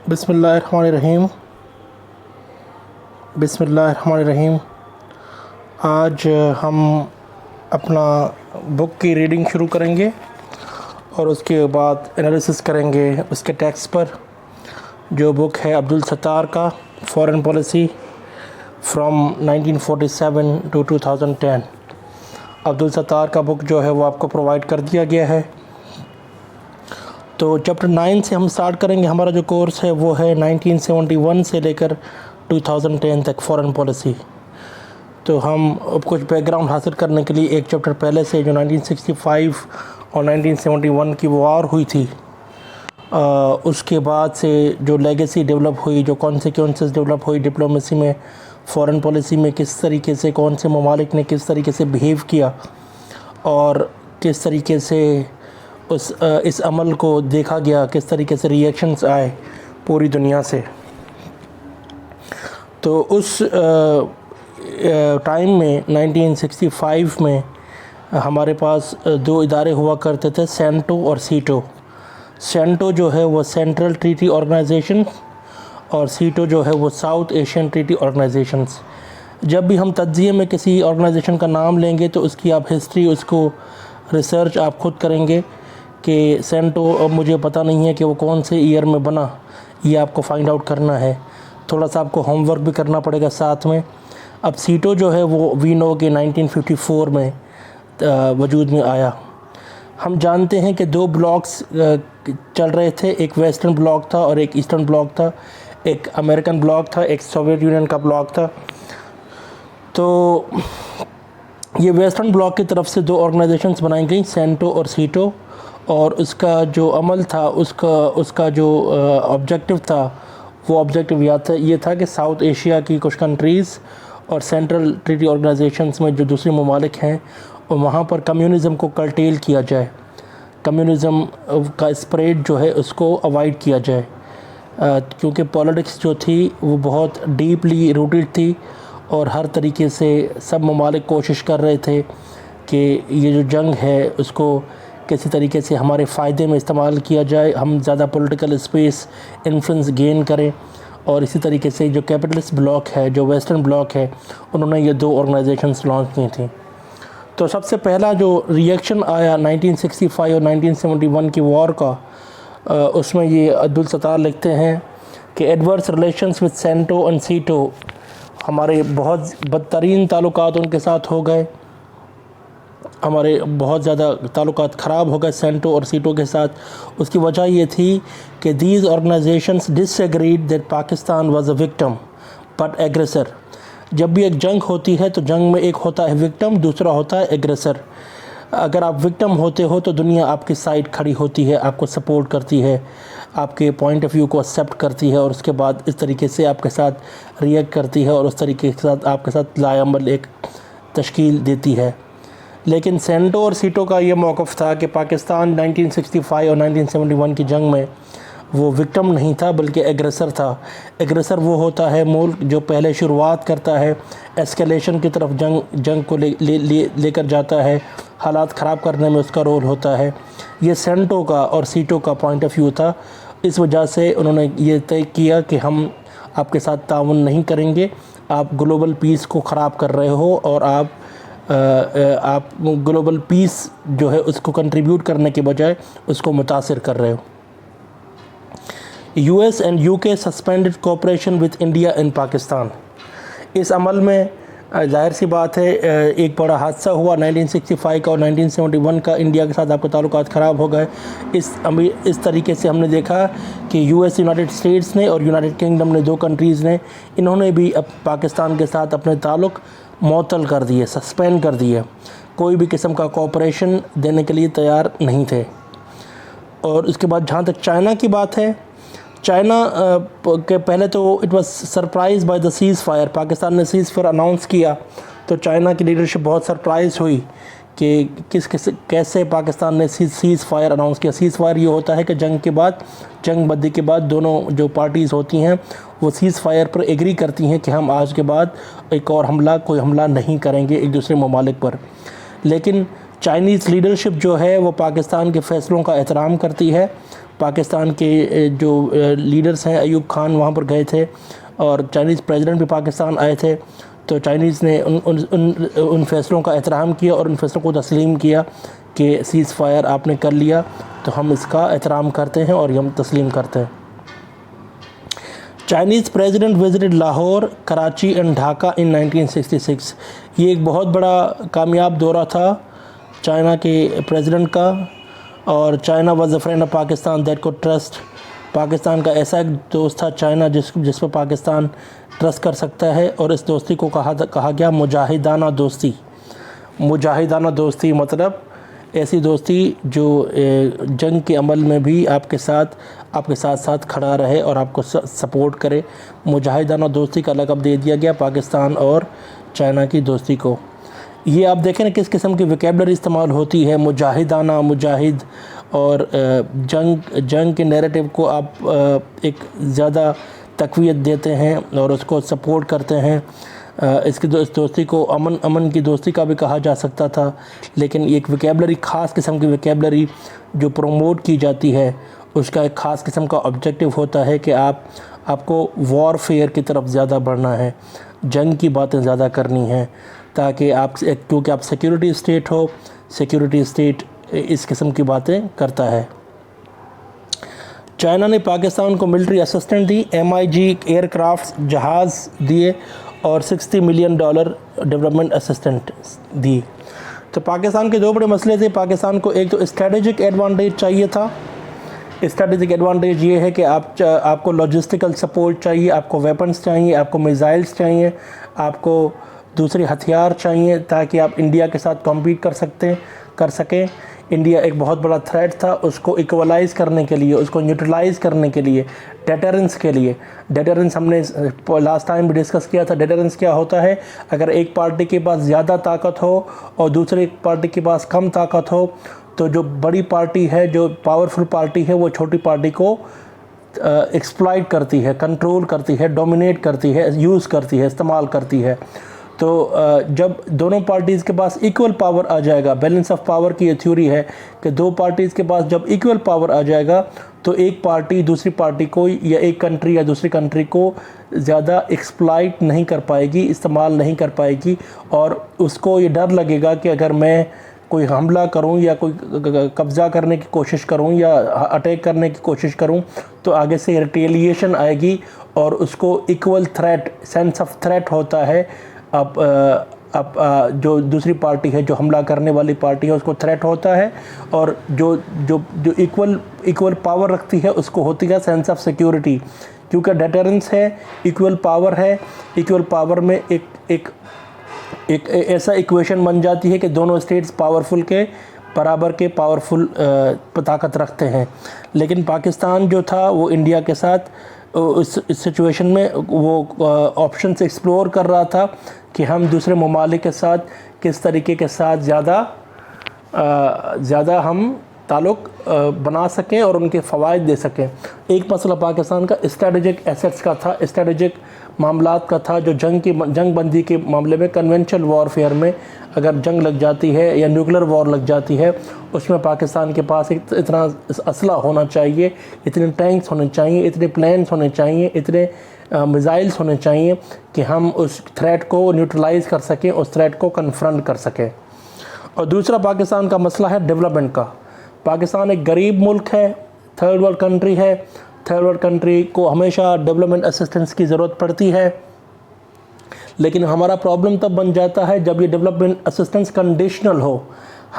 بسم اللہ الرحمن الرحیم بسم اللہ الرحمن الرحیم آج ہم اپنا بک کی ریڈنگ شروع کریں گے اور اس کے بعد انالیسس کریں گے اس کے ٹیکسٹ پر، جو بک ہے عبدالستار کا foreign policy from 1947 to 2010۔ Abdul Sattar کا بک جو ہے وہ آپ کو پرووائڈ کر دیا گیا ہے۔ تو چیپٹر 9 سے ہم سٹارٹ کریں گے۔ ہمارا جو کورس ہے وہ ہے 1971 سے لے کر 2010 تک فارن پالیسی۔ تو ہم اب کچھ بیک گراؤنڈ حاصل کرنے کے لیے ایک چیپٹر پہلے سے، جو 1965 اور 1971 کی وار ہوئی تھی، اس کے بعد سے جو لیگیسی ڈیولپ ہوئی، جو کانسیکوینسز ڈیولپ ہوئی ڈپلومیسی میں، فارن پالیسی میں، کس طریقے سے کون سے ممالک نے کس طریقے سے بیہیو کیا اور کس طریقے سے اس عمل کو دیکھا گیا، کس طریقے سے ریئیکشنز آئے پوری دنیا سے۔ تو اس ٹائم میں 1965 میں ہمارے پاس دو ادارے ہوا کرتے تھے، سینٹو اور سیٹو۔ سینٹو جو ہے وہ سینٹرل ٹریٹی آرگنائزیشن اور سیٹو جو ہے وہ ساؤتھ ایشین ٹریٹی آرگنائزیشنز۔ جب بھی ہم تجزیے میں کسی آرگنائزیشن کا نام لیں گے تو اس کی آپ ہسٹری، اس کو ریسرچ آپ خود کریں گے کہ سینٹو، اب مجھے پتہ نہیں ہے کہ وہ کون سے ایئر میں بنا، یہ آپ کو فائنڈ آؤٹ کرنا ہے۔ تھوڑا سا آپ کو ہوم ورک بھی کرنا پڑے گا ساتھ میں۔ اب سیٹو جو ہے وہ وی نو کے 1954 میں وجود میں آیا۔ ہم جانتے ہیں کہ دو بلاکس چل رہے تھے، ایک ویسٹرن بلاک تھا اور ایک ایسٹرن بلاک تھا، ایک امریکن بلاک تھا، ایک سوویت یونین کا بلاک تھا۔ تو یہ ویسٹرن بلاک کی طرف سے دو آرگنائزیشنز بنائی گئیں، سینٹو اور سیٹو، اور اس کا جو عمل تھا، اس کا جو آبجیکٹو تھا، وہ آبجیکٹو یہ تھا کہ ساؤتھ ایشیا کی کچھ کنٹریز اور سینٹرل ٹریٹی آرگنائزیشنز میں جو دوسرے ممالک ہیں، وہاں پر کمیونزم کو کرٹیل کیا جائے، کمیونزم کا اسپریڈ جو ہے اس کو اوائڈ کیا جائے، کیونکہ پولیٹکس جو تھی وہ بہت ڈیپلی روٹڈ تھی اور ہر طریقے سے سب ممالک کوشش کر رہے تھے کہ یہ جو جنگ ہے اس کو کسی طریقے سے ہمارے فائدے میں استعمال کیا جائے، ہم زیادہ پولیٹیکل اسپیس انفلوئنس گین کریں۔ اور اسی طریقے سے جو کیپٹلسٹ بلاک ہے، جو ویسٹرن بلاک ہے، انہوں نے یہ دو آرگنائزیشنز لانچ کی تھیں۔ تو سب سے پہلا جو ریئیکشن آیا 1965 اور 1971 کی وار کا، اس میں یہ عبدالستار لکھتے ہیں کہ adverse relations with CENTO and SEATO, ہمارے بہت بدترین تعلقات ان کے ساتھ ہو گئے، ہمارے بہت زیادہ تعلقات خراب ہو گئے سینٹو اور سیٹو کے ساتھ۔ اس کی وجہ یہ تھی کہ these organisations disagreed that Pakistan was a victim but aggressor. جب بھی ایک جنگ ہوتی ہے تو جنگ میں ایک ہوتا ہے وکٹم، دوسرا ہوتا ہے ایگریسر۔ اگر آپ وکٹم ہوتے ہو تو دنیا آپ کی سائڈ کھڑی ہوتی ہے، آپ کو سپورٹ کرتی ہے، آپ کے پوائنٹ آف ویو کو ایکسیپٹ کرتی ہے، اور اس کے بعد اس طریقے سے آپ کے ساتھ ریئیکٹ کرتی ہے اور اس طریقے کے ساتھ آپ کے ساتھ لائے عمل ایک تشکیل دیتی ہے۔ لیکن سینٹو اور سیٹو کا یہ موقف تھا کہ پاکستان 1965 اور 1971 کی جنگ میں وہ وکٹم نہیں تھا بلکہ ایگریسر تھا۔ ایگریسر وہ ہوتا ہے ملک جو پہلے شروعات کرتا ہے، ایسکیلیشن کی طرف جنگ کو لے کر جاتا ہے، حالات خراب کرنے میں اس کا رول ہوتا ہے۔ یہ سینٹو کا اور سیٹو کا پوائنٹ آف ویو تھا۔ اس وجہ سے انہوں نے یہ طے کیا کہ ہم آپ کے ساتھ تعاون نہیں کریں گے، آپ گلوبل پیس کو خراب کر رہے ہو اور آپ گلوبل پیس جو ہے اس کو کنٹریبیوٹ کرنے کے بجائے اس کو متاثر کر رہے ہو۔ یو ایس اینڈ یو کے سسپینڈڈ کوآپریشن وتھ انڈیا ان پاکستان۔ اس عمل میں ظاہر سی بات ہے ایک بڑا حادثہ ہوا 1965 کا اور 1971 کا، انڈیا کے ساتھ آپ کے تعلقات خراب ہو گئے۔ اس طریقے سے ہم نے دیکھا کہ یو ایس یونائٹڈ اسٹیٹس نے اور یونائٹڈ کنگڈم نے، دو کنٹریز نے، انہوں نے بھی پاکستان کے ساتھ اپنے تعلق معطل کر دیے، سسپینڈ کر دیے، کوئی بھی قسم کا کوآپریشن دینے کے لیے تیار نہیں تھے۔ اور اس کے بعد جہاں تک چائنا کی بات ہے، چائنا کے پہلے تو it was surprise by the cease fire, Pakistan نے سیز فائر اناؤنس کیا تو چائنا کی لیڈرشپ بہت سرپرائز ہوئی کہ کیسے پاکستان نے سیز فائر اناؤنس کیا۔ سیز فائر یہ ہوتا ہے کہ جنگ بندی کے بعد دونوں جو پارٹیز ہوتی ہیں وہ سیز فائر پر ایگری کرتی ہیں کہ ہم آج کے بعد ایک اور کوئی حملہ نہیں کریں گے ایک دوسرے ممالک پر۔ لیکن چائنیز لیڈرشپ جو ہے وہ پاکستان کے فیصلوں کا احترام کرتی ہے، پاکستان کے جو لیڈرز ہیں ایوب خان وہاں پر گئے تھے اور چائنیز پریزیڈنٹ بھی پاکستان آئے تھے، تو چائنیز نے ان فیصلوں کا احترام کیا اور ان فیصلوں کو تسلیم کیا کہ سیز فائر آپ نے کر لیا تو ہم اس کا احترام کرتے ہیں اور ہم تسلیم کرتے ہیں۔ Chinese president visited Lahore, Karachi and Dhaka in 1966۔ یہ ایک بہت بڑا کامیاب دورہ تھا چائنا کے پریزیڈنٹ کا، اور China was a friend of Pakistan that could trust. Pakistan کا ایسا ایک دوست تھا چائنا جس پہ پاکستان ٹرسٹ کر سکتا ہے، اور اس دوستی کو کہا گیا مجاہدانہ دوستی۔ مجاہدانہ دوستی مطلب ایسی دوستی جو جنگ کے عمل میں بھی آپ کے ساتھ کھڑا رہے اور آپ کو سپورٹ کرے۔ مجاہدانہ دوستی کا لقب دے دیا گیا پاکستان اور چائنا کی دوستی کو۔ یہ آپ دیکھیں نا کس قسم کی ویکیبلری استعمال ہوتی ہے، مجاہدانہ، مجاہد، اور جنگ کے نیریٹو کو آپ ایک زیادہ تقویت دیتے ہیں اور اس کو سپورٹ کرتے ہیں۔ اس دوستی کو امن کی دوستی کا بھی کہا جا سکتا تھا، لیکن ایک ویکیبلری، خاص قسم کی ویکیبلری جو پروموٹ کی جاتی ہے، اس کا ایک خاص قسم کا آبجیکٹیو ہوتا ہے کہ آپ کو وار فیئر کی طرف زیادہ بڑھنا ہے، جنگ کی باتیں زیادہ کرنی ہیں، تاکہ کیونکہ آپ سیکیورٹی اسٹیٹ ہو، سیکیورٹی اسٹیٹ اس قسم کی باتیں کرتا ہے۔ چائنا نے پاکستان کو ملٹری اسسٹنٹ دی، MiG ایئر کرافٹ جہاز دیے اور $60 ملین ڈیولپمنٹ اسسٹنٹ دی۔ تو پاکستان کے دو بڑے مسئلے تھے۔ پاکستان کو ایک تو اسٹریٹجک ایڈوانٹیج چاہیے تھا۔ اسٹریٹجک ایڈوانٹیج یہ ہے کہ آپ کو لاجسٹیکل سپورٹ چاہیے، آپ کو ویپنز چاہیے، آپ کو میزائلز چاہیے، آپ کو دوسرے ہتھیار چاہیے تاکہ آپ انڈیا کے ساتھ کمپیٹ کر سکیں۔ انڈیا ایک بہت بڑا تھریٹ تھا، اس کو ایکولائز کرنے کے لیے، اس کو نیوٹرلائز کرنے کے لیے، ڈیٹرنس کے لیے۔ ڈیٹرنس ہم نے لاسٹ ٹائم بھی ڈسکس کیا تھا۔ ڈیٹرنس کیا ہوتا ہے؟ اگر ایک پارٹی کے پاس زیادہ طاقت ہو اور دوسرے پارٹی کے پاس کم طاقت ہو، تو جو بڑی پارٹی ہے، جو پاورفل پارٹی ہے، وہ چھوٹی پارٹی کو ایکسپلائٹ کرتی ہے، کنٹرول کرتی ہے، ڈومینیٹ کرتی ہے، یوز کرتی ہے، استعمال کرتی ہے۔ تو جب دونوں پارٹیز کے پاس ایکول پاور آ جائے گا، بیلنس آف پاور کی یہ تھیوری ہے کہ دو پارٹیز کے پاس جب ایکول پاور آ جائے گا تو ایک پارٹی دوسری پارٹی کو، یا ایک کنٹری یا دوسری کنٹری کو زیادہ ایکسپلائٹ نہیں کر پائے گی، استعمال نہیں کر پائے گی، اور اس کو یہ ڈر لگے گا کہ اگر میں کوئی حملہ کروں یا کوئی قبضہ کرنے کی کوشش کروں یا اٹیک کرنے کی کوشش کروں تو آگے سے ریٹیلیشن آئے گی، اور اس کو equal threat, sense of threat ہوتا ہے۔ اب جو دوسری پارٹی ہے، جو حملہ کرنے والی پارٹی ہے، اس کو تھریٹ ہوتا ہے، اور جو ایکول پاور رکھتی ہے اس کو ہوتی ہے سینس آف سیکیورٹی، کیونکہ ڈیٹرنس ہے، ایکول پاور ہے۔ ایکول پاور میں ایک ایسا ایکویشن بن جاتی ہے کہ دونوں اسٹیٹس پاورفل کے برابر کے پاورفل طاقت رکھتے ہیں۔ لیکن پاکستان جو تھا وہ انڈیا کے ساتھ اس سچویشن میں وہ آپشنس ایکسپلور کر رہا تھا کہ ہم دوسرے ممالک کے ساتھ کس طریقے کے ساتھ زیادہ ہم تعلق بنا سکیں اور ان کے فوائد دے سکیں۔ ایک مسئلہ پاکستان کا اسٹریٹجک ایسیٹس کا تھا، اسٹریٹجک معاملات کا تھا، جو جنگ بندی کے معاملے میں، کنونشنل وار فیئر میں اگر جنگ لگ جاتی ہے یا نیوکلر وار لگ جاتی ہے، اس میں پاکستان کے پاس اتنا اسلحہ ہونا چاہیے، اتنے ٹینکس ہونے چاہیے، اتنے پلینس ہونے چاہیے، اتنے میزائلس ہونے چاہیے کہ ہم اس تھریٹ کو نیوٹرلائز کر سکیں، اس تھریٹ کو کنفرنٹ کر سکیں۔ اور دوسرا پاکستان کا مسئلہ ہے ڈیولپمنٹ کا۔ پاکستان ایک غریب ملک ہے، تھرڈ ورلڈ کنٹری ہے۔ تھرڈ ورلڈ کنٹری کو ہمیشہ ڈیولپمنٹ اسسٹنس کی ضرورت پڑتی ہے، لیکن ہمارا پرابلم تب بن جاتا ہے جب یہ ڈیولپمنٹ اسسٹنس کنڈیشنل ہو۔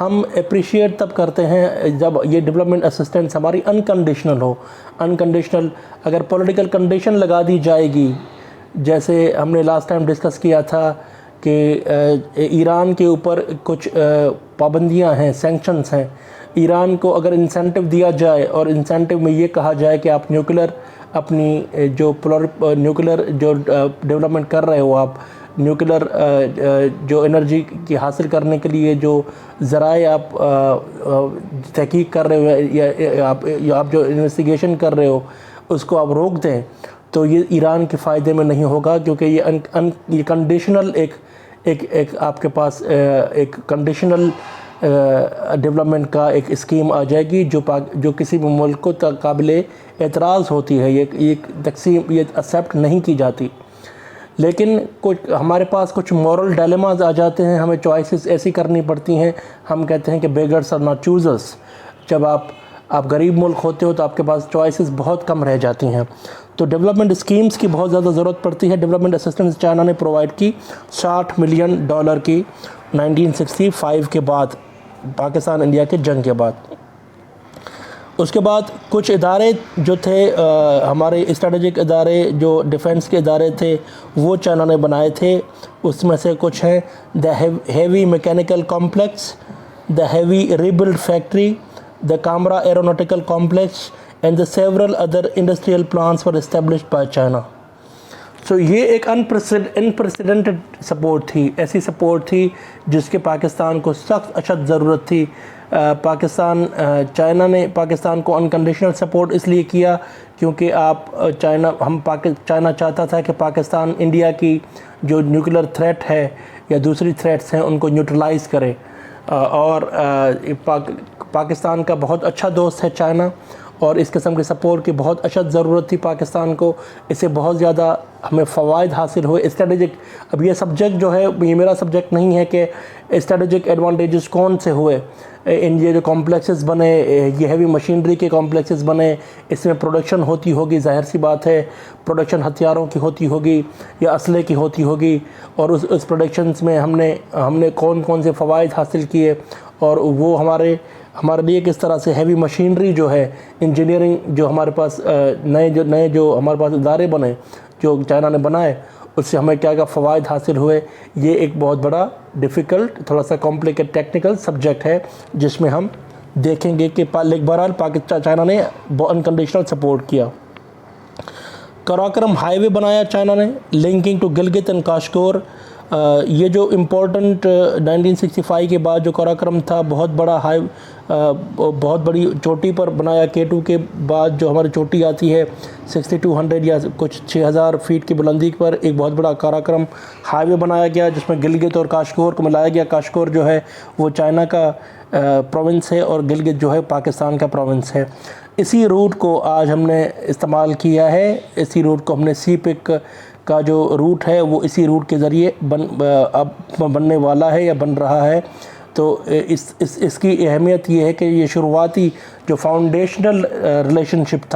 ہم اپریشیٹ تب کرتے ہیں جب یہ ڈیولپمنٹ اسسٹنس ہماری انکنڈیشنل ہو۔ انکنڈیشنل اگر پولیٹیکل کنڈیشن لگا دی جائے گی، جیسے ہم نے لاسٹ ٹائم ڈسکس کیا تھا کہ ایران کے اوپر کچھ پابندیاں ہیں، سینکشنز ہیں، ایران کو اگر انسینٹو دیا جائے اور انسینٹو میں یہ کہا جائے کہ آپ اپنی جو ڈیولپمنٹ کر رہے ہو، آپ نیوکلر جو انرجی کی حاصل کرنے کے لیے جو ذرائع آپ تحقیق کر رہے ہو یا آپ جو انویسٹیگیشن کر رہے ہو اس کو آپ روک دیں، تو یہ ایران کے فائدے میں نہیں ہوگا، کیونکہ یہ کنڈیشنل ایک آپ کے پاس ایک کنڈیشنل ڈیولپمنٹ کا ایک اسکیم آ جائے گی جو کسی بھی ملک کو قابل اعتراض ہوتی ہے، یہ تقسیم یہ ایکسیپٹ نہیں کی جاتی. لیکن ہمارے پاس کچھ مورل ڈائلیماز آ جاتے ہیں، ہمیں چوائسز ایسی کرنی پڑتی ہیں. ہم کہتے ہیں کہ بیگرس آر ناٹ چوزرس. جب آپ غریب ملک ہوتے ہو تو آپ کے پاس چوائسز بہت کم رہ جاتی ہیں. تو ڈیولپمنٹ اسکیمز کی بہت زیادہ ضرورت پڑتی ہے. ڈیولپمنٹ اسسٹنس چائنا نے پرووائڈ کی $60 ملین کی 1965 کے بعد، پاکستان انڈیا کے جنگ کے بعد. اس کے بعد کچھ ادارے جو تھے ہمارے اسٹریٹجک ادارے، جو ڈیفنس کے ادارے تھے، وہ چائنا نے بنائے تھے. اس میں سے کچھ ہیں the heavy mechanical complex, the heavy rebuild factory, the Kamra aeronautical complex and the several other industrial plants were established by China. So یہ ایک انپریسیڈنٹڈ سپورٹ تھی، ایسی سپورٹ تھی جس کے پاکستان کو سخت اشد ضرورت تھی. چائنا نے پاکستان کو انکنڈیشنل سپورٹ اس لیے کیا کیونکہ چائنا چاہتا تھا کہ پاکستان انڈیا کی جو نیوکلر تھریٹ ہے یا دوسری تھریٹس ہیں ان کو نیوٹرلائز کرے. اور پاکستان کا بہت اچھا دوست ہے چائنا، اور اس قسم کے سپورٹ کی بہت اشد ضرورت تھی پاکستان کو. اس سے بہت زیادہ ہمیں فوائد حاصل ہوئے اسٹریٹجک. اب یہ سبجیکٹ جو ہے یہ میرا سبجیکٹ نہیں ہے کہ اسٹریٹجک ایڈوانٹیجز کون سے ہوئے. یہ جو کمپلیکسز بنے، یہ ہیوی مشینری کے کمپلیکسز بنے، اس میں پروڈکشن ہوتی ہوگی، ظاہر سی بات ہے پروڈکشن ہتھیاروں کی ہوتی ہوگی یا اسلحے کی ہوتی ہوگی، اور اس پروڈکشنز میں ہم نے کون سے فوائد حاصل کیے، اور وہ ہمارے لیے کس طرح سے ہیوی مشینری جو ہے، انجینئرنگ جو ہمارے پاس نئے جو ہمارے پاس ادارے بنے جو چائنا نے بنائے، اس سے ہمیں کیا فوائد حاصل ہوئے. یہ ایک بہت بڑا ڈیفیکلٹ، تھوڑا سا کمپلیکیٹ ٹیکنیکل سبجیکٹ ہے جس میں ہم دیکھیں گے کہ بہرحال چائنا نے انکنڈیشنل سپورٹ کیا. کراکرم ہائی وے بنایا چائنا نے، لنکنگ ٹو گلگت اینڈ کاشکور. یہ جو امپورٹنٹ 1965 کے بعد جو کراکرم تھا، بہت بڑی چوٹی پر بنایا. K2 کے بعد جو ہماری چوٹی آتی ہے 6200 یا کچھ 6000 فیٹ کی بلندی پر، ایک بہت بڑا کراکرم ہائی وے بنایا گیا جس میں گلگت اور کاشکور کو ملایا گیا. کاشکور جو ہے وہ چائنا کا پروونس ہے اور گلگت جو ہے پاکستان کا پروونس ہے. اسی روٹ کو آج ہم نے استعمال کیا ہے. اسی روٹ کو ہم نے سی پک کا جو روٹ ہے وہ اسی روٹ کے ذریعے اب بننے والا ہے یا بن رہا ہے. تو اس کی اہمیت یہ ہے کہ یہ شروعاتی جو فاؤنڈیشنل ریلیشن شپ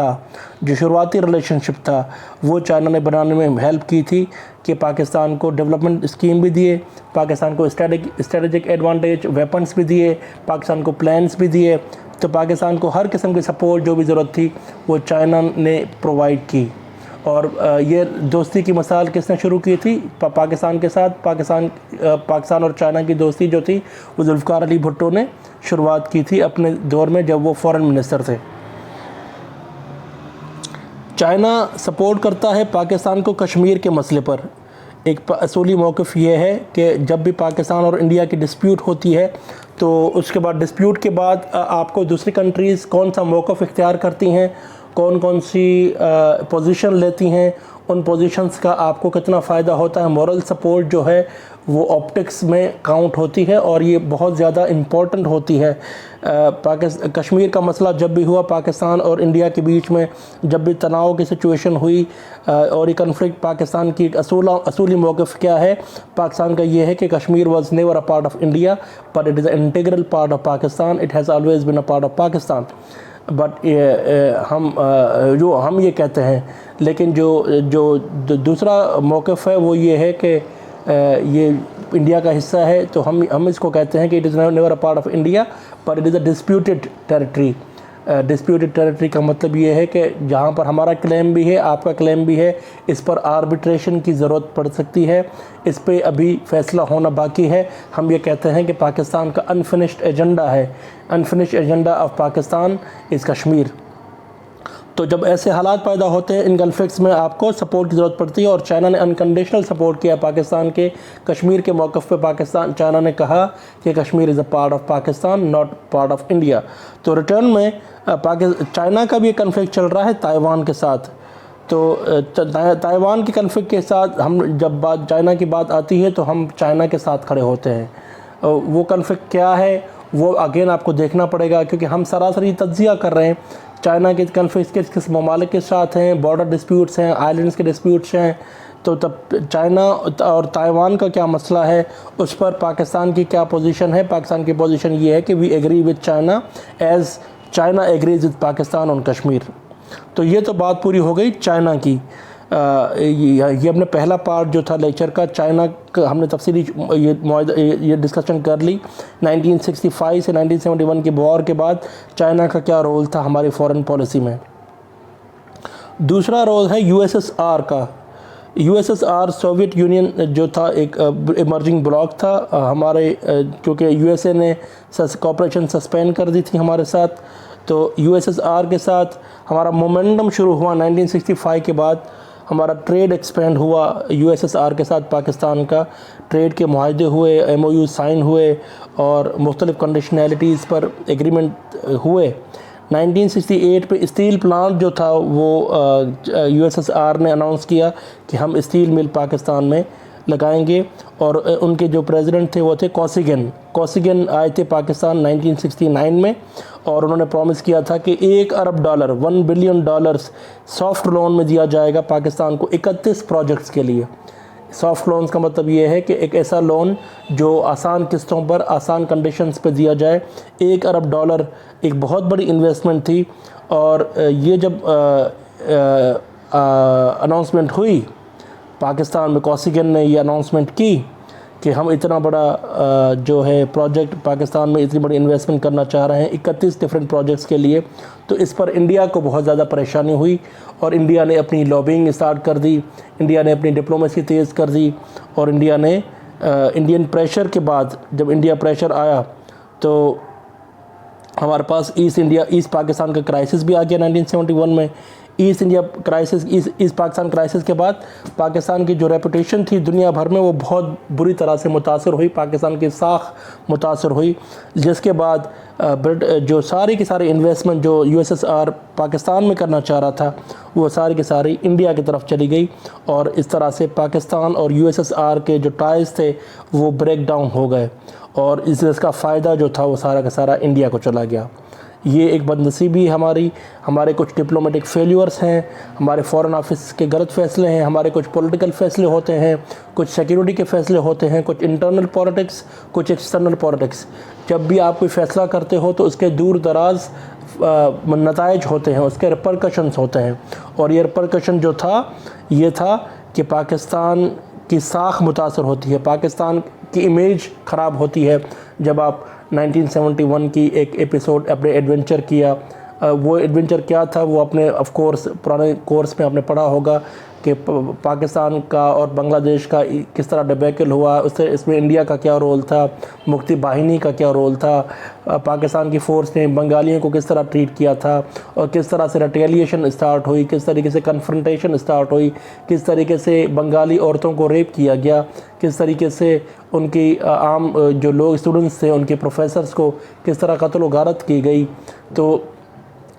تھا وہ چائنا نے بنانے میں ہیلپ کی تھی کہ پاکستان کو ڈیولپمنٹ اسکیم بھی دیے، پاکستان کو اسٹریٹجک ایڈوانٹیج ویپنز بھی دیے، پاکستان کو پلانز بھی دیے. تو پاکستان کو ہر قسم کی سپورٹ جو بھی ضرورت تھی وہ چائنا نے پرووائڈ کی. اور یہ دوستی کی مثال کس نے شروع کی تھی پاکستان کے ساتھ؟ پاکستان اور چائنا کی دوستی جو تھی وہ ذوالفقار علی بھٹو نے شروعات کی تھی اپنے دور میں جب وہ فورن منسٹر تھے. چائنا سپورٹ کرتا ہے پاکستان کو کشمیر کے مسئلے پر. ایک اصولی موقف یہ ہے کہ جب بھی پاکستان اور انڈیا کی ڈسپیوٹ ہوتی ہے تو اس کے بعد ڈسپیوٹ کے بعد آپ کو دوسری کنٹریز کون سا موقف اختیار کرتی ہیں، کون سی پوزیشن لیتی ہیں، ان پوزیشنز کا آپ کو کتنا فائدہ ہوتا ہے. مورل سپورٹ جو ہے وہ آپٹکس میں کاؤنٹ ہوتی ہے اور یہ بہت زیادہ امپورٹنٹ ہوتی ہے. کشمیر کا مسئلہ جب بھی ہوا پاکستان اور انڈیا کے بیچ میں، جب بھی تناؤ کی سچویشن ہوئی اور یہ کنفلکٹ، پاکستان کی ایک اصولی موقف کیا ہے پاکستان کا؟ یہ ہے کہ Kashmir was never a part of India but it is an integral part of Pakistan. It has always been a part of Pakistan. But ہم یہ کہتے ہیں، لیکن جو دوسرا موقف ہے وہ یہ ہے کہ یہ انڈیا کا حصہ ہے، تو ہم اس کو کہتے ہیں کہ it is never a part of India but it is a disputed territory. Disputed territory کا مطلب یہ ہے کہ جہاں پر ہمارا کلیم بھی ہے، آپ کا کلیم بھی ہے، اس پر آربیٹریشن کی ضرورت پڑ سکتی ہے، اس پہ ابھی فیصلہ ہونا باقی ہے. ہم یہ کہتے ہیں کہ پاکستان کا انفنشڈ ایجنڈا ہے، انفنشڈ ایجنڈا آف پاکستان از کشمیر. تو جب ایسے حالات پیدا ہوتے ہیں ان کنفلکٹس میں، آپ کو سپورٹ کی ضرورت پڑتی ہے، اور چائنا نے انکنڈیشنل سپورٹ کیا پاکستان کے کشمیر کے موقف پہ. چائنا نے کہا کہ Kashmir is a part of Pakistan not part of India. تو ریٹرن میں چائنا کا بھی ایک کنفلکٹ چل رہا ہے تائیوان کے ساتھ. تو تائیوان کے کنفلکٹ کے ساتھ جب چائنا کی بات آتی ہے تو ہم چائنا کے ساتھ کھڑے ہوتے ہیں. وہ کنفلکٹ کیا ہے وہ اگین آپ کو دیکھنا پڑے گا، کیونکہ ہم سراسری تجزیہ کر رہے ہیں چائنا کے کنفلکٹ کس ممالک کے ساتھ ہیں، بارڈر ڈسپیوٹس ہیں، آئلینڈس کے ڈسپیوٹس ہیں، تو تب چائنا اور تائیوان کا کیا مسئلہ ہے، اس پر پاکستان کی کیا پوزیشن ہے۔ پاکستان کی پوزیشن یہ ہے کہ we agree with China as China agrees with Pakistan on Kashmir. تو یہ تو بات پوری ہو گئی چائنا کی۔ یہ ہم نے پہلا پارٹ جو تھا لیکچر کا چائنا کا ہم نے تفصیلی یہ ڈسکشن کر لی۔ 1965 سے 1971 کے وار کے بعد چائنا کا کیا رول تھا ہماری فورن پالیسی میں۔ دوسرا رول ہے یو ایس ایس آر کا۔ U S S R Soviet union جو تھا ایک ایمرجنگ بلاک تھا ہمارے، کیونکہ یو ایس اے نے کوآپریشن سسپینڈ کر دی تھی ہمارے ساتھ، تو یو ایس ایس آر کے ساتھ ہمارا مومنٹم شروع ہوا 1965 کے بعد۔ ہمارا ٹریڈ ایکسپینڈ ہوا یو ایس ایس آر کے ساتھ، پاکستان کا ٹریڈ کے معاہدے ہوئے، ایم او یو سائن ہوئے اور مختلف کنڈیشنیلٹیز پر ایگریمنٹ ہوئے۔ 1968 پہ اسٹیل پلانٹ جو تھا وہ یو ایس ایس آر نے اناؤنس کیا کہ ہم اسٹیل مل پاکستان میں لگائیں گے، اور ان کے جو پریزیڈنٹ تھے وہ تھے کوسیگن آئے تھے پاکستان 1969 میں، اور انہوں نے پرومس کیا تھا کہ $1 ارب $1 بلین سافٹ لون میں دیا جائے گا پاکستان کو 31 پروجیکٹس کے لیے۔ سافٹ لونز کا مطلب یہ ہے کہ ایک ایسا لون جو آسان قسطوں پر آسان کنڈیشنز پہ دیا جائے۔ $1 ارب ایک بہت بڑی انویسٹمنٹ تھی، اور یہ جب اناؤنسمنٹ ہوئی پاکستان میں، کوسیگن نے یہ اناؤنسمنٹ کی کہ ہم اتنا بڑا جو ہے پروجیکٹ پاکستان میں اتنی بڑی انویسٹمنٹ کرنا چاہ رہے ہیں 31 ڈفرینٹ پروجیکٹس کے لیے، تو اس پر انڈیا کو بہت زیادہ پریشانی ہوئی، اور انڈیا نے اپنی لابینگ اسٹارٹ کر دی، انڈیا نے اپنی ڈپلومیسی تیز کر دی، اور انڈیا نے انڈین پریشر کے بعد جب انڈیا پریشر آیا تو ہمارے پاس ایسٹ پاکستان کا کرائسس بھی آ گیا 1971 میں۔ ایسٹ پاکستان کرائسس کے بعد پاکستان کی جو ریپوٹیشن تھی دنیا بھر میں وہ بہت بری طرح سے متاثر ہوئی، پاکستان کی ساکھ متاثر ہوئی، جس کے بعد جو ساری کی ساری انویسٹمنٹ جو U S S R Pakistan میں کرنا چاہ رہا تھا وہ ساری کی ساری انڈیا کی طرف چلی گئی، اور اس طرح سے پاکستان اور یو ایس ایس آر کے جو ٹائز تھے وہ بریک ڈاؤن ہو گئے، اور اس کا فائدہ جو تھا وہ سارا کا سارا انڈیا کو چلا گیا۔ یہ ایک بدنصیبی ہمارے کچھ ڈپلومیٹک فیلیورز ہیں، ہمارے فورن آفس کے غلط فیصلے ہیں، ہمارے کچھ پولیٹیکل فیصلے ہوتے ہیں، کچھ سیکیورٹی کے فیصلے ہوتے ہیں، کچھ انٹرنل پولیٹکس، کچھ ایکسٹرنل پولیٹکس۔ جب بھی آپ کوئی فیصلہ کرتے ہو تو اس کے دور دراز نتائج ہوتے ہیں، اس کے ریپرکشنز ہوتے ہیں، اور یہ ریپرکشن جو تھا یہ تھا کہ پاکستان کی ساکھ متاثر ہوتی ہے، پاکستان کی امیج خراب ہوتی ہے۔ جب آپ 1971 کی ایک ایپیسوڈ اپنے ایڈونچر کیا، وہ ایڈونچر کیا تھا وہ اپنے آف کورس پرانے کورس میں آپ نے پڑھا ہوگا کہ پاکستان کا اور بنگلہ دیش کا کس طرح ڈبیکل ہوا، اس میں انڈیا کا کیا رول تھا، مکتی باہنی کا کیا رول تھا، پاکستان کی فورس نے بنگالیوں کو کس طرح ٹریٹ کیا تھا، اور کس طرح سے ریٹیلیشن اسٹارٹ ہوئی، کس طریقے سے کنفرنٹیشن اسٹارٹ ہوئی، کس طریقے سے بنگالی عورتوں کو ریپ کیا گیا، کس طریقے سے ان کی عام جو لوگ اسٹوڈنٹس تھے ان کے پروفیسرز کو کس طرح قتل و غارت کی گئی۔ تو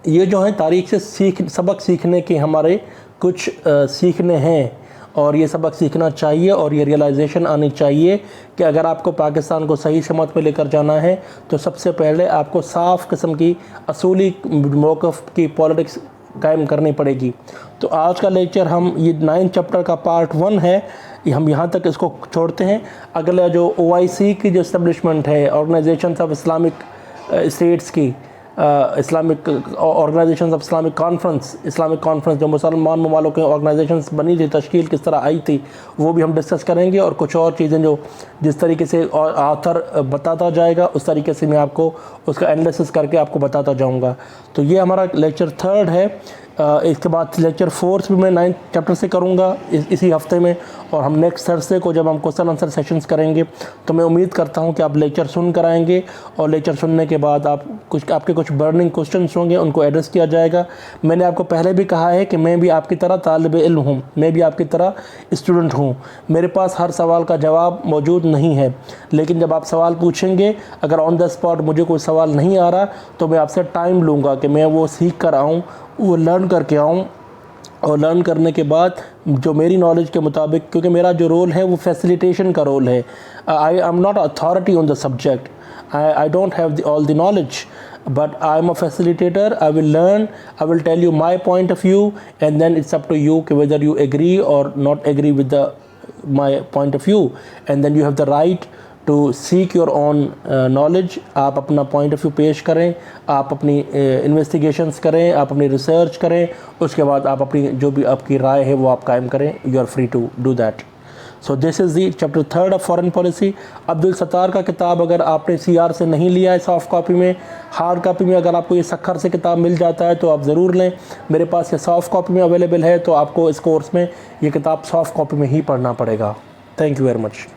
یہ جو ہے تاریخ سے سبق سیکھنے کے ہمارے کچھ سیکھنے ہیں، اور یہ سبق سیکھنا چاہیے، اور یہ ریئلائزیشن آنی چاہیے کہ اگر آپ کو پاکستان کو صحیح سمت پہ لے کر جانا ہے تو سب سے پہلے آپ کو صاف قسم کی اصولی موقف کی پالیٹکس قائم کرنی پڑے گی۔ تو آج کا لیکچر ہم یہ 9 چیپٹر کا پارٹ 1 ہے، ہم یہاں تک اس کو چھوڑتے ہیں۔ اگلا جو OIC کی جو اسٹیبلشمنٹ ہے، آرگنائزیشنز آف اسلامک اسٹیٹس کی، Islamic organizations of Islamic conference جو مسلمان ممالک کے آرگنائزیشنز بنی تھی، تشکیل کس طرح آئی تھی، وہ بھی ہم ڈسکس کریں گے، اور کچھ اور چیزیں جو جس طریقے سے آتھر بتاتا جائے گا اس طریقے سے میں آپ کو اس کا انالیسس کر کے آپ کو بتاتا جاؤں گا۔ تو یہ ہمارا لیکچر 3 ہے۔ اس کے بعد لیکچر 4 بھی میں 9 چیپٹر سے کروں گا اسی ہفتے میں، اور ہم نیکسٹ تھرسڈے کو جب ہم کوسچن آنسر سیشنز کریں گے تو میں امید کرتا ہوں کہ آپ لیکچر سن کر آئیں گے، اور لیکچر سننے کے بعد آپ کے کچھ برننگ کوسچنز ہوں گے، ان کو ایڈریس کیا جائے گا۔ میں نے آپ کو پہلے بھی کہا ہے کہ میں بھی آپ کی طرح طالب علم ہوں، میں بھی آپ کی طرح اسٹوڈنٹ ہوں، میرے پاس ہر سوال کا جواب موجود نہیں ہے، لیکن جب آپ سوال پوچھیں گے، اگر آن دا اسپاٹ مجھے کوئی سوال نہیں آ رہا تو میں آپ سے ٹائم لوں گا کہ میں وہ سیکھ کر آؤں، وہ لرن کر کے آؤں، اور لرن کرنے کے بعد جو میری نالج کے مطابق، کیونکہ میرا جو رول ہے وہ فیسیلیٹیشن کا رول ہے، I am not authority on the subject, I don't have all the knowledge, but I'm a facilitator. I will learn, I will tell you my point of view, and then it's up to you whether you agree or not agree with my point of view, and then you have the right to seek your own knowledge. آپ اپنا point of view پیش کریں, آپ اپنی investigations کریں, آپ اپنی research کریں, اس کے بعد آپ اپنی جو بھی آپ کی رائے ہے وہ آپ قائم کریں. You are free to do that. So this is the chapter 3 of foreign policy. Abdul Sattar کا کتاب اگر آپ نے CR سے نہیں لیا ہے سافٹ کاپی میں, ہارڈ کاپی میں اگر آپ کو یہ سکھر سے کتاب مل جاتا ہے تو آپ ضرور لیں. میرے پاس یہ سافٹ کاپی میں اویلیبل ہے, تو آپ کو اس کورس میں یہ کتاب سافٹ کاپی میں ہی پڑھنا پڑے گا. Thank you very much.